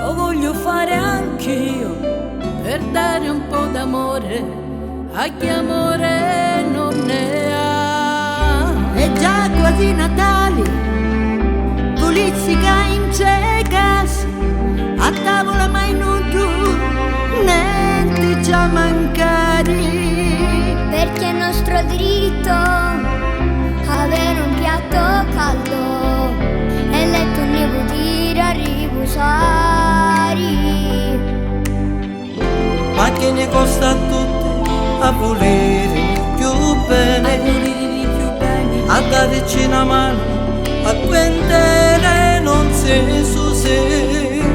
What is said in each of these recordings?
lo voglio fare anch'io per dare un po' d'amore a chi amore non ne ha. È già quasi Natale, pulizzica in cecas, a tavola mai non tu, niente già mancare. Perché è nostro diritto avere un piatto caldo e letto ne vuol dire a riposare. Ma che ne costa a tutti a volere più bene, a darci una mano, a prendere non senso se.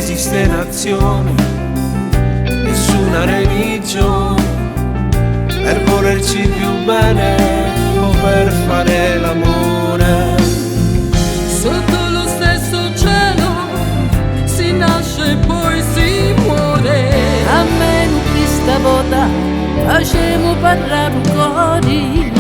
Esiste nazione, nessuna religione per volerci più bene o per fare l'amore. Sotto lo stesso cielo si nasce e poi si muore. A meno questa volta facciamo parlare un cori.